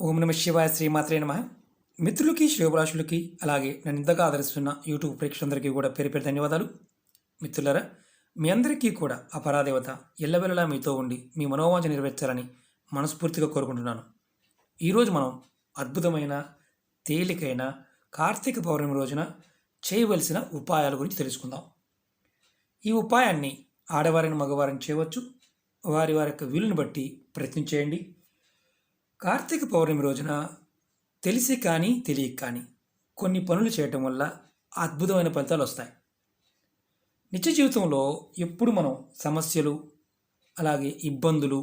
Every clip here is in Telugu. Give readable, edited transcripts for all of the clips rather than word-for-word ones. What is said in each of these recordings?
ఓం నమ శివాయ శ్రీమాత్రే నమ. మిత్రులకి శ్రేయోభిలాషులకి అలాగే నన్ను ఇంతగా ఆదరిస్తున్న యూట్యూబ్ ప్రేక్షకులందరికీ కూడా పేరు పేరు ధన్యవాదాలు. మిత్రులారా, మీ అందరికీ కూడా ఆ పరాదేవత ఎల్లవెల్లలా మీతో ఉండి మీ మనోవాంఛ నెరవేర్చాలని మనస్ఫూర్తిగా కోరుకుంటున్నాను. ఈరోజు మనం అద్భుతమైన తేలికైన కార్తీక పౌర్ణమి రోజున చేయవలసిన ఉపాయాల గురించి తెలుసుకుందాం. ఈ ఉపాయాన్ని ఆడవారిని మగవారిని చేయవచ్చు. వారి వారి యొక్క వీలుని బట్టి ప్రయత్నించేయండి. కార్తీక పౌర్ణమి రోజున తెలిసి కానీ తెలియక కానీ కొన్ని పనులు చేయటం వల్ల అద్భుతమైన ఫలితాలు వస్తాయి. నిత్య జీవితంలో ఎప్పుడు మనం సమస్యలు, అలాగే ఇబ్బందులు,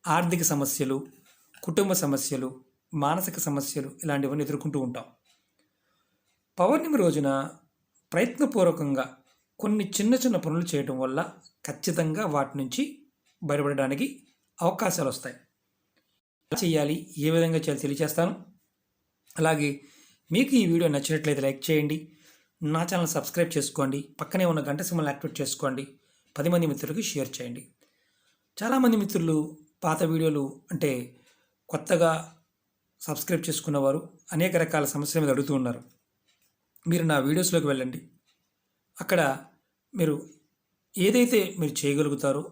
ఆర్థిక సమస్యలు, కుటుంబ సమస్యలు, మానసిక సమస్యలు ఇలాంటివన్నీ ఎదుర్కొంటూ ఉంటాం. పౌర్ణమి రోజున ప్రయత్నపూర్వకంగా కొన్ని చిన్న చిన్న పనులు చేయటం వల్ల ఖచ్చితంగా వాటి నుంచి బయటపడడానికి అవకాశాలు వస్తాయి. చేయాలి, ఏ విధంగా చేయాలి తెలియజేస్తాను. అలాగే మీకు ఈ వీడియో నచ్చినట్లయితే లైక్ చేయండి, నా ఛానల్ సబ్స్క్రైబ్ చేసుకోండి, పక్కనే ఉన్న గంట సింబల్ యాక్టివేట్ చేసుకోండి, 10 మంది మిత్రులకి షేర్ చేయండి. చాలామంది మిత్రులు పాత వీడియోలు అంటే కొత్తగా సబ్స్క్రైబ్ చేసుకున్నవారు అనేక రకాల సమస్యల మీద అడుగుతూ ఉన్నారు. మీరు నా వీడియోస్లోకి వెళ్ళండి. అక్కడ మీరు ఏదైతే మీరు చేయగలుగుతారో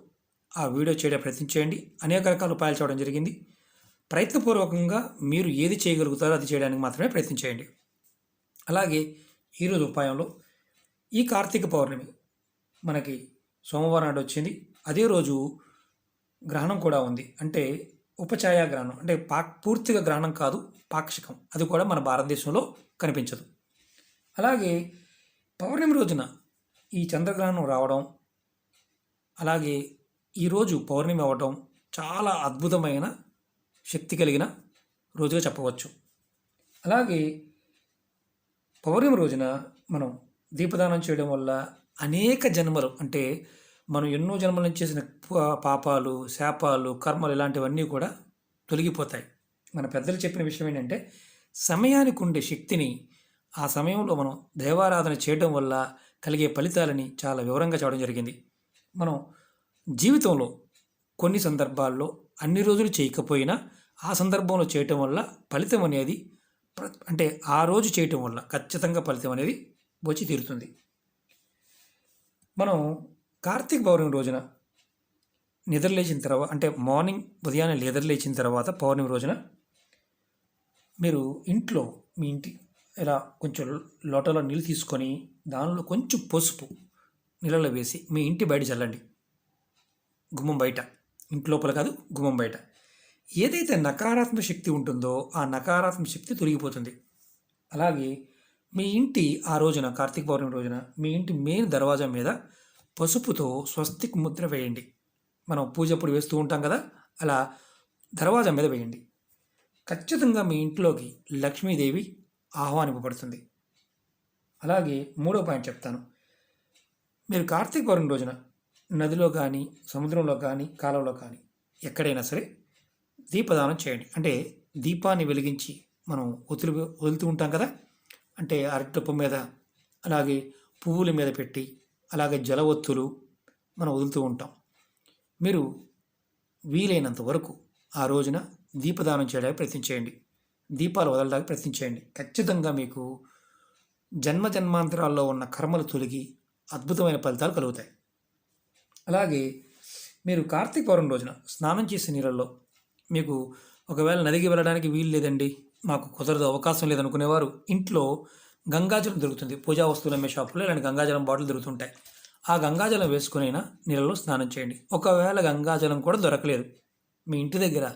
ఆ వీడియో చేయడం ప్రయత్నించేయండి. అనేక రకాల ఉపాయాలు చేయడం జరిగింది. ప్రయత్నపూర్వకంగా మీరు ఏది చేయగలుగుతారో అది చేయడానికి మాత్రమే ప్రయత్నించేయండి. అలాగే ఈరోజు ఉపాయంలో ఈ కార్తీక పౌర్ణమి మనకి సోమవారం నాడు వచ్చింది. అదే రోజు గ్రహణం కూడా ఉంది. అంటే ఉపఛాయ గ్రహణం, అంటే పూర్తిగా గ్రహణం కాదు, పాక్షికం. అది కూడా మన భారతదేశంలో కనిపించదు. అలాగే పౌర్ణమి రోజున ఈ చంద్రగ్రహణం రావడం, అలాగే ఈరోజు పౌర్ణమి అవ్వడం చాలా అద్భుతమైన శక్తి కలిగిన రోజుగా చెప్పవచ్చు. అలాగే పౌర్ణమి రోజున మనం దీపదానం చేయడం వల్ల అనేక జన్మలు, అంటే మనం ఎన్నో జన్మల నుంచి చేసిన పాపాలు, శాపాలు, కర్మలు ఇలాంటివన్నీ కూడా తొలగిపోతాయి. మన పెద్దలు చెప్పిన విషయం ఏంటంటే సమయానికి ఉండే శక్తిని ఆ సమయంలో మనం దైవారాధన చేయడం వల్ల కలిగే ఫలితాలని చాలా వివరంగా చెప్పడం జరిగింది. మనం జీవితంలో కొన్ని సందర్భాల్లో అన్ని రోజులు చేయకపోయినా ఆ సందర్భంలో చేయటం వల్ల ఫలితం అనేది, అంటే ఆ రోజు చేయటం వల్ల ఖచ్చితంగా ఫలితం అనేది వచ్చి తీరుతుంది. మనం కార్తీక పౌర్ణమి రోజున నిద్రలేచిన తర్వాత, అంటే మార్నింగ్ ఉదయాన్నే నిద్రలేచిన తర్వాత పౌర్ణమి రోజున మీరు ఇంట్లో మీ ఇంటి ఇలా కొంచెం లోటలో నీళ్ళు తీసుకొని దానిలో కొంచెం పసుపు నీళ్ళలో వేసి మీ ఇంటి బయట చల్లండి. గుమ్మం బయట, ఇంటి లోపల కాదు, గుమ్మం బయట. ఏదైతే నకారాత్మక శక్తి ఉంటుందో ఆ నకారాత్మక శక్తి తొలగిపోతుంది. అలాగే మీ ఇంటి ఆ రోజున కార్తీక పౌర్ణమి రోజున మీ ఇంటి మెయిన్ దర్వాజా మీద పసుపుతో స్వస్తిక్ ముద్ర వేయండి. మనం పూజ అప్పుడు వేస్తూ ఉంటాం కదా, అలా దర్వాజా మీద వేయండి. ఖచ్చితంగా మీ ఇంట్లోకి లక్ష్మీదేవి ఆహ్వానింపబడుతుంది. అలాగే మూడో పాయింట్ చెప్తాను. మీరు కార్తీక పౌర్ణమి రోజున నదిలో కానీ, సముద్రంలో కానీ, కాలువలో కానీ ఎక్కడైనా సరే దీపదానం చేయండి. అంటే దీపాన్ని వెలిగించి మనం వదులుతూ ఉంటాం కదా, అంటే అరటిపప్పు మీద, అలాగే పువ్వుల మీద పెట్టి, అలాగే జలవత్తులు మనం వదులుతూ ఉంటాం. మీరు వీలైనంత వరకు ఆ రోజున దీపదానం చేయడానికి ప్రయత్నించేయండి. దీపాలు వదలడానికి ప్రయత్నించేయండి. ఖచ్చితంగా మీకు జన్మ జన్మాంతరాల్లో ఉన్న కర్మలు తొలగి అద్భుతమైన ఫలితాలు కలుగుతాయి. అలాగే మీరు కార్తీక పౌర్ణమి రోజున స్నానం చేసే నీళ్ళల్లో, మీకు ఒకవేళ నదికి వెళ్ళడానికి వీలు లేదండి, మాకు కుదరదు, అవకాశం లేదనుకునేవారు ఇంట్లో గంగాజలం దొరుకుతుంది. పూజా వస్తువులు అమ్మే షాపులో ఇలాంటి గంగాజలం బాటిల్ దొరుకుతుంటాయి. ఆ గంగాజలం వేసుకునైనా నీళ్ళలో స్నానం చేయండి. ఒకవేళ గంగాజలం కూడా దొరకలేదు, మీ ఇంటి దగ్గర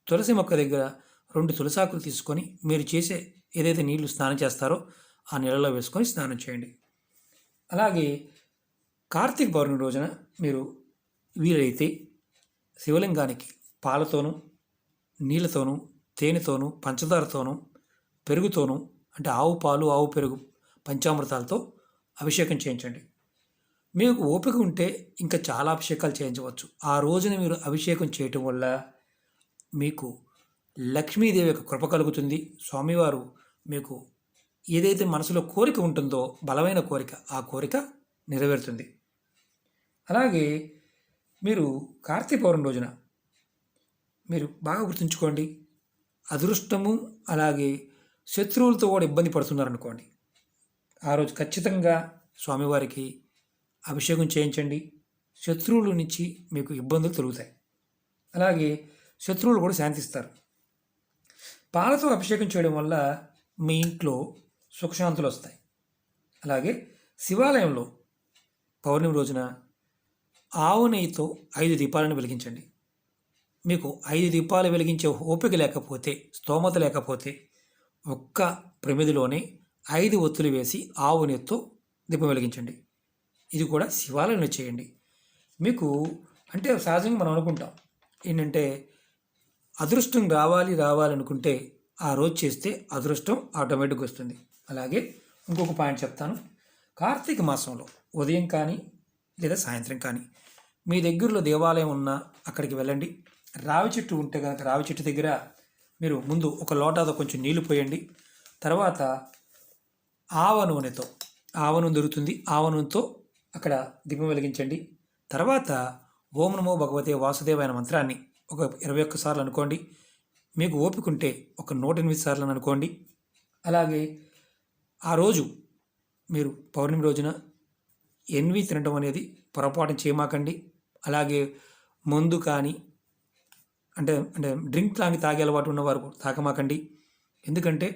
తులసి మొక్క దగ్గర 2 తులసాకులు తీసుకొని మీరు చేసే ఏదైతే నీళ్లు స్నానం చేస్తారో ఆ నీళ్ళలో వేసుకొని స్నానం చేయండి. అలాగే కార్తీక పౌర్ణమి రోజున మీరు వీలైతే శివలింగానికి పాలతోనూ, నీళ్ళతోనూ, తేనెతోనూ, పంచదారతోనూ, పెరుగుతోనూ, అంటే ఆవు పాలు, ఆవు పెరుగు, పంచామృతాలతో అభిషేకం చేయించండి. మీకు ఓపిక ఉంటే ఇంకా చాలా అభిషేకాలు చేయించవచ్చు. ఆ రోజున మీరు అభిషేకం చేయటం వల్ల మీకు లక్ష్మీదేవి యొక్క కృప కలుగుతుంది. స్వామివారు మీకు ఏదైతే మనసులో కోరిక ఉంటుందో, బలమైన కోరిక, ఆ కోరిక నెరవేరుతుంది. అలాగే మీరు కార్తీక పౌర్ణమి రోజున మీరు బాగా గుర్తుంచుకోండి, అదృష్టము అలాగే శత్రువులతో కూడా ఇబ్బంది పడుతున్నారనుకోండి, ఆ రోజు ఖచ్చితంగా స్వామివారికి అభిషేకం చేయించండి. శత్రువుల నుంచి మీకు ఇబ్బందులు తొలుగుతాయి. అలాగే శత్రువులు కూడా శాంతిస్తారు. పాలతో అభిషేకం చేయడం వల్ల మీ ఇంట్లో సుఖశాంతులు వస్తాయి. అలాగే శివాలయంలో పౌర్ణమి రోజున ఆవు నెయ్యితో 5 దీపాలను వెలిగించండి. మీకు 5 దీపాలు వెలిగించే ఓపిక లేకపోతే, స్తోమత లేకపోతే ఒక్క ప్రమిదిలోనే 5 ఒత్తులు వేసి ఆవు నెయ్యితో దీపం వెలిగించండి. ఇది కూడా శివాలయంలో చేయండి. మీకు అంటే సహజంగా మనం అనుకుంటాం ఏంటంటే, అదృష్టం రావాలనుకుంటే ఆ రోజు చేస్తే అదృష్టం ఆటోమేటిక్గా వస్తుంది. అలాగే ఇంకొక పాయింట్ చెప్తాను. కార్తీక మాసంలో ఉదయం కానీ లేదా సాయంత్రం కానీ మీ దగ్గరలో దేవాలయం ఉన్నా అక్కడికి వెళ్ళండి. రావి చెట్టు ఉంటే కనుక రావి చెట్టు దగ్గర మీరు ముందు ఒక లోటాతో కొంచెం నీళ్లు పోయండి. తర్వాత ఆవ నూనె దొరుకుతుంది, ఆవ నూనెతో అక్కడ దీపం వెలిగించండి. తర్వాత ఓం నమో భగవతే వాసుదేవాయ మంత్రాన్ని ఒక 21 సార్లు అనుకోండి. మీకు ఓపిక ఉంటే ఒక 108 సార్లు అనుకోండి. అలాగే ఆ రోజు మీరు పౌర్ణమి రోజున ఎన్వి తినడం అనేది పొరపాటు చేయమాకండి. అలాగే మందు కానీ అంటే డ్రింక్ తాగే అలవాటు ఉన్నవారు తాగమాకండి. ఎందుకంటే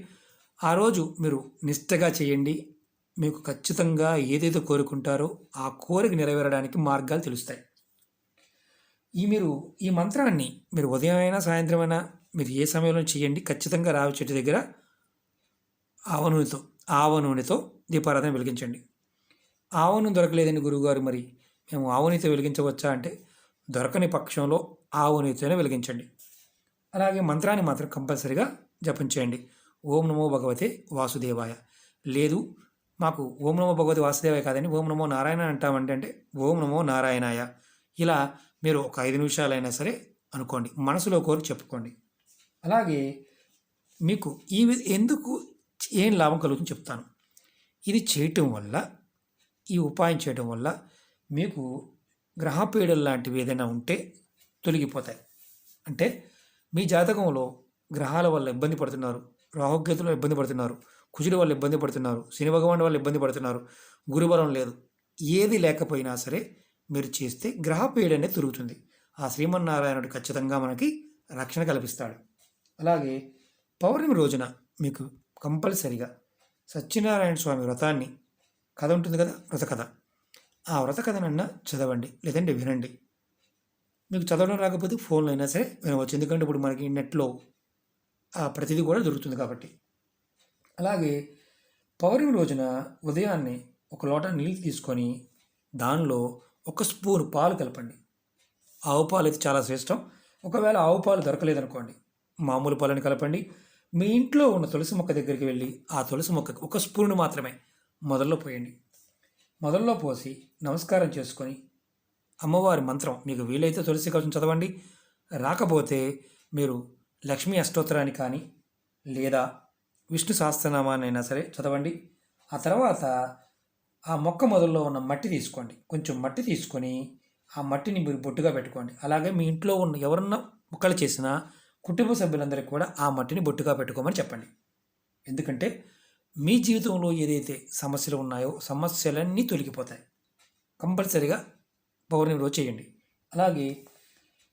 ఆ రోజు మీరు నిష్టగా చేయండి. మీకు ఖచ్చితంగా ఏదైతే కోరుకుంటారో ఆ కోరిక నెరవేరడానికి మార్గాలు తెలుస్తాయి. ఈ మంత్రాన్ని మీరు ఉదయం అయినా సాయంత్రం అయినా మీరు ఏ సమయంలో చేయండి. ఖచ్చితంగా రావి చెట్టు దగ్గర ఆవ నూనెతో దీపారాధన వెలిగించండి. ఆవ నూనె దొరకలేదని గురువుగారు, మరి మేము ఆవు నూనెతో వెలిగించవచ్చా అంటే, దొరకని పక్షంలో ఆవు నూనెతోనే వెలిగించండి. అలాగే మంత్రాన్ని మాత్రం కంపల్సరిగా జపం చేయండి. ఓం నమో భగవతే వాసుదేవాయ. లేదు మాకు ఓం నమో భగవతి వాసుదేవాయ కాదండి, ఓం నమో నారాయణ అంటామంటే ఓం నమో నారాయణాయ. ఇలా మీరు ఒక 5 నిమిషాలైనా సరే అనుకోండి, మనసులో కోరి చెప్పుకోండి. అలాగే మీకు ఎందుకు ఏం లాభం కలుగుతుందో చెప్తాను. ఇది చేయటం వల్ల, ఈ ఉపాయం చేయడం వల్ల మీకు గ్రహపీడలు లాంటివి ఏదైనా ఉంటే తొలగిపోతాయి. అంటే మీ జాతకంలో గ్రహాల వల్ల ఇబ్బంది పడుతున్నారు, రాహుకేతుల వల్ల ఇబ్బంది పడుతున్నారు, కుజుల వల్ల ఇబ్బంది పడుతున్నారు, శని భగవానుడి వల్ల ఇబ్బంది పడుతున్నారు, గురుబలం లేదు, ఏది లేకపోయినా సరే మీరు చేస్తే గ్రహపీడ అనేది తిరుగుతుంది. ఆ శ్రీమన్నారాయణుడు ఖచ్చితంగా మనకి రక్షణ కల్పిస్తాడు. అలాగే పౌర్ణమి రోజున మీకు కంపల్సరిగా సత్యనారాయణ స్వామి వ్రతాన్ని కథ ఉంటుంది కదా, వ్రతకథ, ఆ వ్రతకథనన్నా చదవండి, లేదంటే వినండి. మీకు చదవడం రాకపోతే ఫోన్లో అయినా సరే వినవచ్చు. ఎందుకంటే ఇప్పుడు మనకి నెట్లో ప్రతిదీ కూడా దొరుకుతుంది కాబట్టి. అలాగే పౌర్ణమి రోజున ఉదయాన్నే ఒక లోటా నీళ్ళు తీసుకొని దానిలో 1 స్పూన్ పాలు కలపండి. ఆవు పాలు అయితే చాలా శ్రేష్టం. ఒకవేళ ఆవు పాలు దొరకలేదనుకోండి, మామూలు పాలని కలపండి. మీ ఇంట్లో ఉన్న తులసి మొక్క దగ్గరికి వెళ్ళి ఆ తులసి మొక్కకి 1 స్పూన్ మాత్రమే మొదల్లో పోయండి. మొదల్లో పోసి నమస్కారం చేసుకొని అమ్మవారి మంత్రం మీకు వీలైతే తులసి కవచం చదవండి. రాకపోతే మీరు లక్ష్మీ అష్టోత్తరాన్ని కానీ లేదా విష్ణు సహస్రనామాన్ని అయినా సరే చదవండి. ఆ తర్వాత ఆ మొక్క మొదల్లో ఉన్న మట్టి తీసుకోండి, కొంచెం మట్టి తీసుకొని ఆ మట్టిని మీరు బొట్టుగా పెట్టుకోండి. అలాగే మీ ఇంట్లో ఉన్న ఎవరన్నా మొక్కలు చేసినా కుటుంబ సభ్యులందరికీ కూడా ఆ మట్టిని బొట్టుగా పెట్టుకోమని చెప్పండి. ఎందుకంటే మీ జీవితంలో ఏదైతే సమస్యలు ఉన్నాయో సమస్యలన్నీ తొలగిపోతాయి. కంపల్సరిగా పౌర్ణమి రోజు చేయండి. అలాగే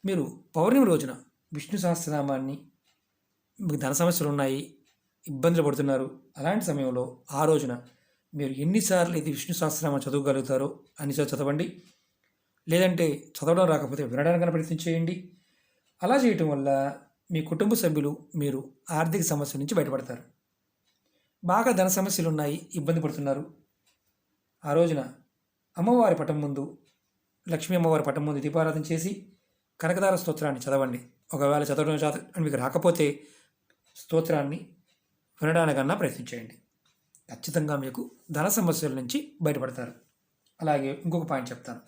మీరు పౌర్ణమి రోజున విష్ణు సహస్రనామాన్ని, మీకు ధన సమస్యలు ఉన్నాయి, ఇబ్బందులు పడుతున్నారు, అలాంటి సమయంలో ఆ రోజున మీరు ఎన్నిసార్లు అయితే విష్ణు సహస్రనామం చదవగలుగుతారో అన్నిసార్లు చదవండి. లేదంటే చదవడం రాకపోతే వినడానికైనా ప్రయత్నం చేయండి. అలా చేయటం వల్ల మీ కుటుంబ సభ్యులు, మీరు ఆర్థిక సమస్యల నుంచి బయటపడతారు. బాగా ధన సమస్యలు ఉన్నాయి, ఇబ్బంది పడుతున్నారు, ఆ రోజున అమ్మవారి పటం ముందు, లక్ష్మీ అమ్మవారి పటం ముందు దీపారాధన చేసి కనకదార స్తోత్రాన్ని చదవండి. ఒకవేళ చదవడం మీకు రాకపోతే స్తోత్రాన్ని వినడానికన్నా ప్రయత్నించేయండి. ఖచ్చితంగా మీకు ధన సమస్యల నుంచి బయటపడతారు. అలాగే ఇంకొక పాయింట్ చెప్తాను.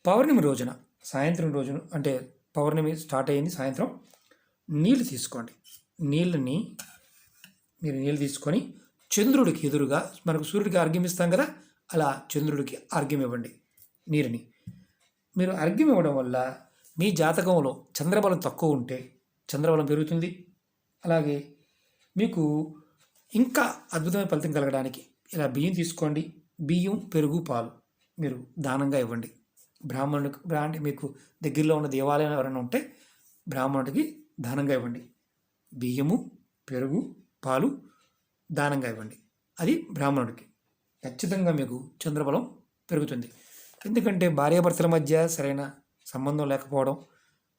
పౌర్ణమి రోజున సాయంత్రం రోజున, అంటే పౌర్ణమి స్టార్ట్ అయ్యింది సాయంత్రం, నీళ్ళు తీసుకోండి. నీళ్ళు తీసుకొని చంద్రుడికి ఎదురుగా, మనకు సూర్యుడికి అర్ఘ్యం ఇస్తాం కదా, అలా చంద్రుడికి అర్ఘ్యం ఇవ్వండి. నీరుని మీరు అర్ఘ్యం ఇవ్వడం వల్ల మీ జాతకంలో చంద్రబలం తక్కువ ఉంటే చంద్రబలం పెరుగుతుంది. అలాగే మీకు ఇంకా అద్భుతమైన ఫలితం కలగడానికి ఇలా బియ్యం తీసుకోండి. బియ్యం, పెరుగు, పాలు మీరు దానంగా ఇవ్వండి. బ్రాహ్మణుడికి అంటే మీకు దగ్గరలో ఉన్న దేవాలయం ఎవరైనా ఉంటే బ్రాహ్మణుడికి దానంగా ఇవ్వండి. బియ్యము, పెరుగు, పాలు దానంగా ఇవ్వండి. అది బ్రాహ్మణుడికి. ఖచ్చితంగా మీకు చంద్రబలం పెరుగుతుంది. ఎందుకంటే భార్యాభర్తల మధ్య సరైన సంబంధం లేకపోవడం,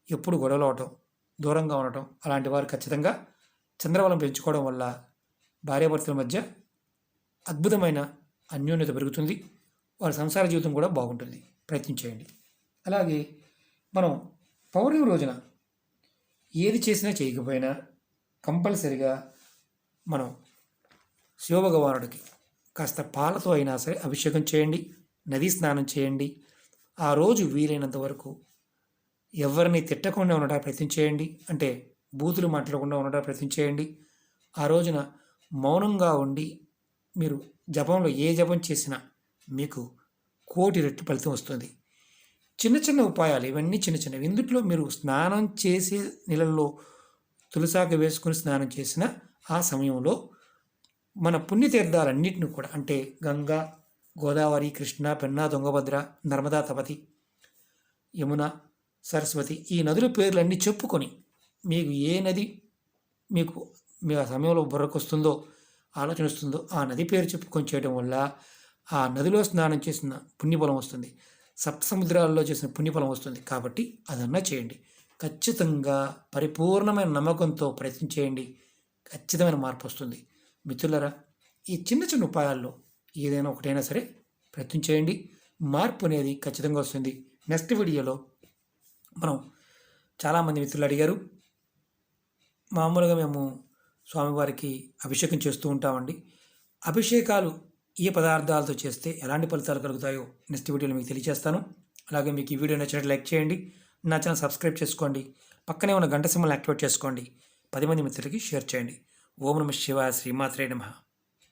ఎప్పుడు గొడవలు అవటం, దూరంగా ఉండటం, అలాంటి వారు ఖచ్చితంగా చంద్రబలం పెంచుకోవడం వల్ల భార్యాభర్తల మధ్య అద్భుతమైన అన్యోన్యత పెరుగుతుంది. వారి సంసార జీవితం కూడా బాగుంటుంది. ప్రయత్నించేయండి. అలాగే మనం పౌర్ణమి రోజున ఏది చేసినా చేయకపోయినా కంపల్సరిగా మనం శివభగవానుడికి కాస్త పాలతో అయినా సరే అభిషేకం చేయండి. నదీ స్నానం చేయండి. ఆ రోజు వీలైనంత వరకు ఎవరిని తిట్టకుండా ఉండడానికి ప్రయత్నం చేయండి. అంటే బూతులు మాట్లాడకుండా ఉండడానికి ప్రయత్నం చేయండి. ఆ రోజున మౌనంగా ఉండి మీరు జపంలో ఏ జపం చేసినా మీకు 1,000,000 రెట్లు ఫలితం వస్తుంది. చిన్న చిన్న ఉపాయాలు ఇవన్నీ చిన్న చిన్నవి. ఇందుట్లో మీరు స్నానం చేసే నీళ్ళల్లో తులసాకు వేసుకుని స్నానం చేసిన ఆ సమయంలో మన పుణ్యతీర్థాలన్నింటినీ కూడా అంటే గంగా, గోదావరి, కృష్ణ, పెన్నా, తుంగభద్ర, నర్మదా, తపతి, యమున, సరస్వతి ఈ నదుల పేర్లన్నీ చెప్పుకొని మీకు ఏ నది మీకు మీ ఆ సమయంలో బుర్రకు వస్తుందో, ఆలోచన వస్తుందో ఆ నది పేరు చెప్పుకొని చేయడం వల్ల ఆ నదిలో స్నానం చేసిన పుణ్యఫలం వస్తుంది. సప్త సముద్రాల్లో చేసిన పుణ్యఫలం వస్తుంది. కాబట్టి అదన్నా చేయండి. ఖచ్చితంగా పరిపూర్ణమైన నమ్మకంతో ప్రయత్నం చేయండి. ఖచ్చితమైన మార్పు వస్తుంది. మిత్రులరా, ఈ చిన్న చిన్న ఉపాయాల్లో ఏదైనా ఒకటైనా సరే ప్రయత్నం చేయండి. మార్పు అనేది ఖచ్చితంగా వస్తుంది. నెక్స్ట్ వీడియోలో మనం చాలామంది మిత్రులు అడిగారు. మామూలుగా మేము స్వామివారికి అభిషేకం చేస్తూ ఉంటామండి. అభిషేకాలు ఏ పదార్థాలతో చేస్తే ఎలాంటి ఫలితాలు కలుగుతాయో నెక్స్ట్ వీడియోలో మీకు తెలియజేస్తాను. అలాగే మీకు ఈ వీడియో నచ్చినట్టు లైక్ చేయండి. నా ఛానల్ సబ్స్క్రైబ్ చేసుకోండి. పక్కనే ఉన్న గంట సింబల్ యాక్టివేట్ చేసుకోండి. 10 మంది మిత్రులకి షేర్ చేయండి. ఓం నమః శివాయ. శ్రీమాత్రే నమః.